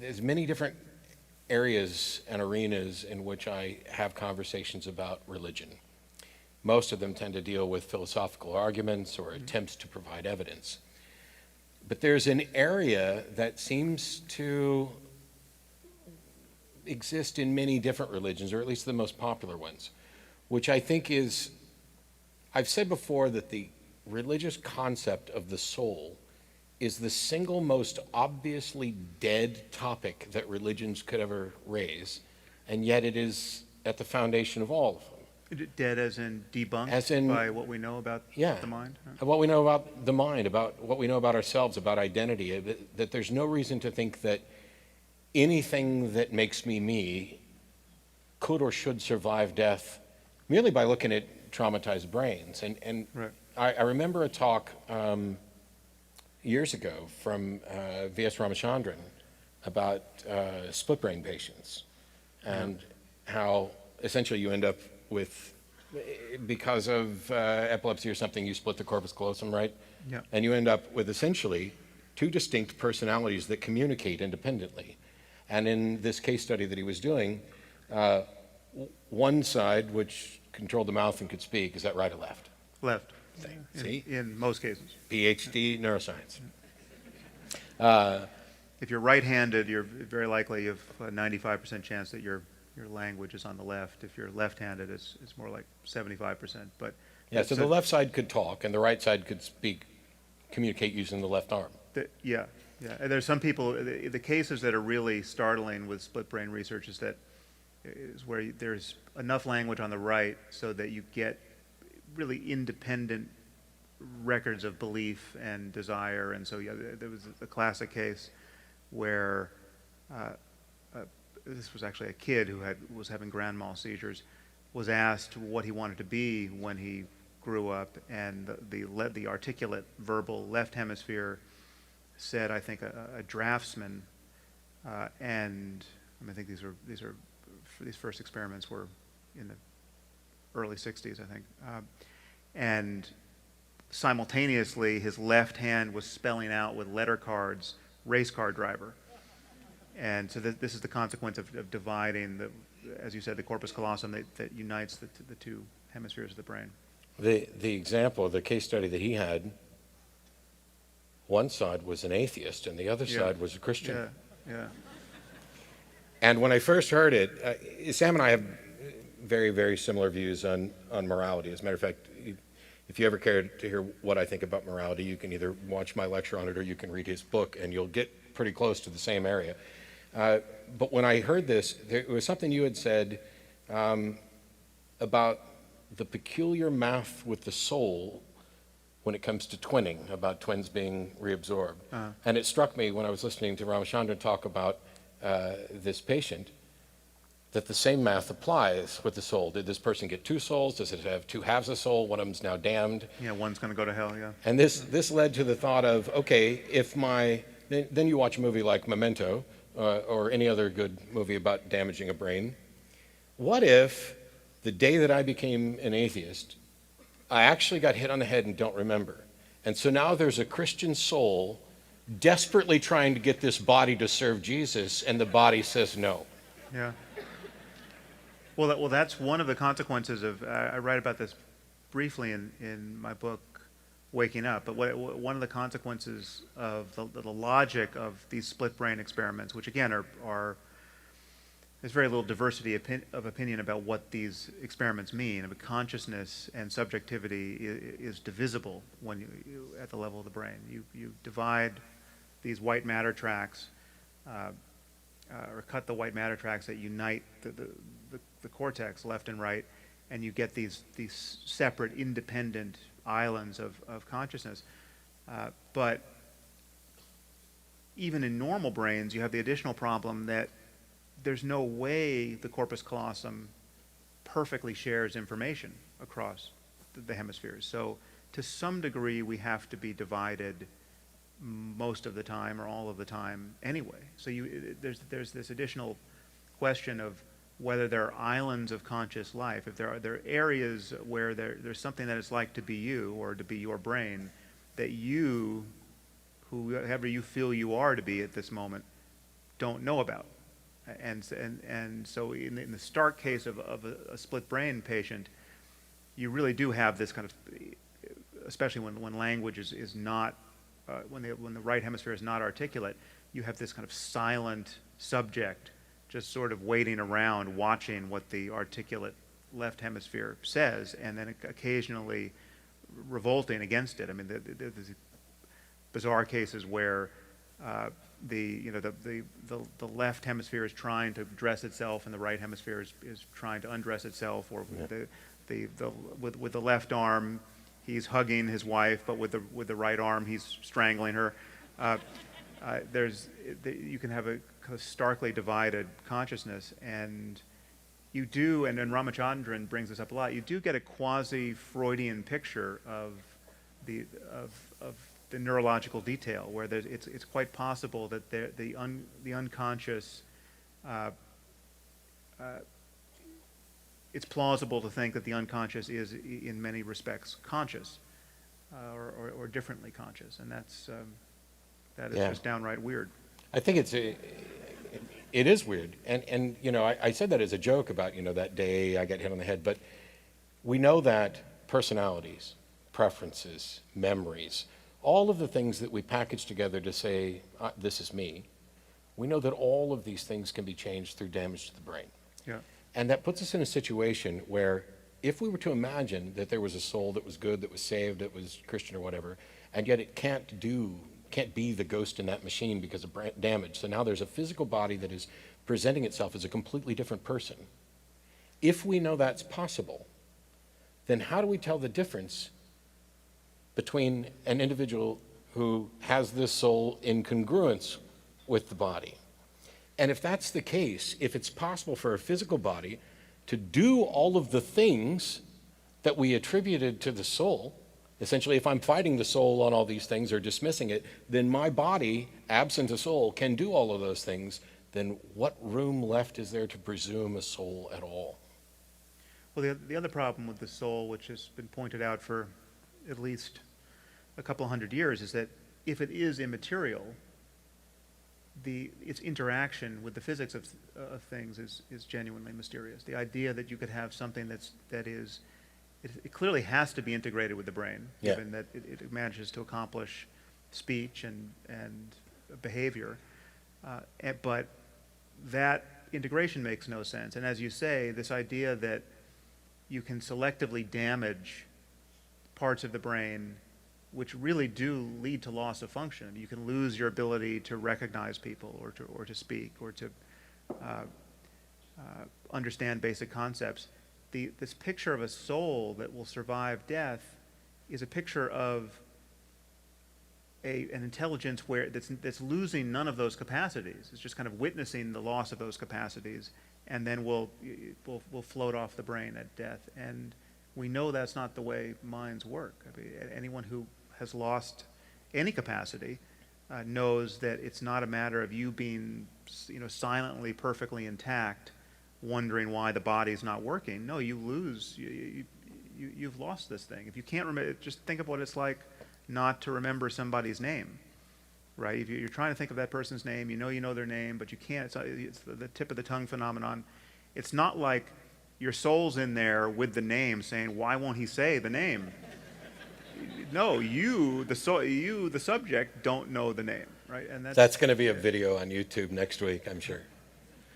There's many different areas and arenas in which I have conversations about religion. Most of them tend to deal with philosophical arguments or attempts to provide evidence. But there's an area that seems to exist in many different religions, or at least the most popular ones, which I think is, I've said before that the religious concept of the soul is the single most obviously dead topic that religions could ever raise, and yet it is at the foundation of all of them. Dead as in debunked As in, by what we know about yeah, the mind? what we know about the mind, about what we know about ourselves, about identity, that there's no reason to think that anything that makes me me could or should survive death merely by looking at traumatized brains. And Right. I remember a talk years ago from V.S. Ramachandran about split brain patients and how essentially you end up with, because of epilepsy or something, you split the corpus callosum, right? Yeah. And you end up with essentially two distinct personalities that communicate independently. And in this case study that he was doing, one side, which controlled the mouth and could speak, is that right or left? Left. See? In most cases. PhD neuroscience. If you're right-handed, you're very likely you have a 95% chance that your language is on the left. If you're left-handed, it's more like 75%. But Yeah, so the left side could talk and the right side could communicate using the left arm. Yeah. And there's some people, the cases that are really startling with split brain research is where there's enough language on the right so that you get really independent records of belief and desire. And so, yeah, there was a classic case where this was actually a kid who was having grand mal seizures, was asked what he wanted to be when he grew up, and the articulate verbal left hemisphere said, I think, a draftsman, and I think these first experiments were in the early 60s, I think, and simultaneously his left hand was spelling out with letter cards, race car driver. And so this is the consequence of dividing, as you said, the corpus callosum that unites the two hemispheres of the brain. The example, the case study that he had, one side was an atheist and the other side was a Christian. Yeah. And when I first heard it, Sam and I have very, very similar views on morality. As a matter of fact, if you ever care to hear what I think about morality, you can either watch my lecture on it or you can read his book, and you'll get pretty close to the same area. But when I heard this, there was something you had said about the peculiar math with the soul when it comes to twinning, about twins being reabsorbed. And it struck me when I was listening to Ramachandran talk about this patient, that the same math applies with the soul. Did this person get two souls? Does it have two halves of soul? One of them's now damned. Yeah, one's going to go to hell, yeah. And this led to the thought of, okay, then you watch a movie like Memento, or any other good movie about damaging a brain. What if the day that I became an atheist, I actually got hit on the head and don't remember? And so now there's a Christian soul desperately trying to get this body to serve Jesus, and the body says no. Yeah. Well, that's one of the consequences of, I write about this briefly in my book, Waking Up, but one of the consequences of the logic of these split brain experiments, which again there's very little diversity of opinion about what these experiments mean. But consciousness and subjectivity is divisible when you at the level of the brain. You divide these white matter tracks, or cut the white matter tracks that unite the cortex left and right, and you get these separate, independent islands of consciousness. But even in normal brains, you have the additional problem that there's no way the corpus callosum perfectly shares information across the hemispheres. So to some degree, we have to be divided most of the time or all of the time anyway. So there's this additional question of whether there are islands of conscious life, if there are areas where there's something that it's like to be you or to be your brain, that you, whoever you feel you are to be at this moment, don't know about. And so in the stark case of a split brain patient, you really do have this kind of, especially when language is not, when the right hemisphere is not articulate, you have this kind of silent subject just sort of waiting around, watching what the articulate left hemisphere says, and then occasionally revolting against it. I mean, there's bizarre cases where the left hemisphere is trying to dress itself, and the right hemisphere is trying to undress itself, or with the left arm, he's hugging his wife, but with the right arm, he's strangling her. You can have a kind of starkly divided consciousness, and you do, and Ramachandran brings this up a lot, you do get a quasi-Freudian picture of the neurological detail, where it's quite possible that the unconscious, it's plausible to think that the unconscious is in many respects conscious, or differently conscious, and that is just downright weird. I think it is weird, and you know, I said that as a joke about, you know, that day I got hit on the head, but we know that personalities, preferences, memories, all of the things that we package together to say, this is me, we know that all of these things can be changed through damage to the brain. Yeah. And that puts us in a situation where if we were to imagine that there was a soul that was good, that was saved, that was Christian or whatever, and yet it can't be the ghost in that machine because of damage. So now there's a physical body that is presenting itself as a completely different person. If we know that's possible, then how do we tell the difference between an individual who has this soul in congruence with the body? And if that's the case, if it's possible for a physical body to do all of the things that we attributed to the soul, essentially, if I'm fighting the soul on all these things or dismissing it, then my body, absent a soul, can do all of those things. Then what room left is there to presume a soul at all? Well, the other problem with the soul, which has been pointed out for at least a couple hundred years, is that if it is immaterial, its interaction with the physics of things is genuinely mysterious. The idea that you could have something it clearly has to be integrated with the brain, given that it manages to accomplish speech and behavior. But that integration makes no sense. And as you say, this idea that you can selectively damage parts of the brain which really do lead to loss of function. You can lose your ability to recognize people, or to speak, or to understand basic concepts. This picture of a soul that will survive death is a picture of an intelligence that's losing none of those capacities. It's just kind of witnessing the loss of those capacities, and then will float off the brain at death. And we know that's not the way minds work. I mean, anyone who has lost any capacity knows that it's not a matter of you being, silently perfectly intact, wondering why the body's not working. No, you lose. You've lost this thing. If you can't remember, just think of what it's like not to remember somebody's name, right? If you're trying to think of that person's name, you know their name, but you can't. It's the tip of the tongue phenomenon. It's not like your soul's in there with the name saying, why won't he say the name? No, the subject, don't know the name, right? And that's going to be a video on YouTube next week, I'm sure.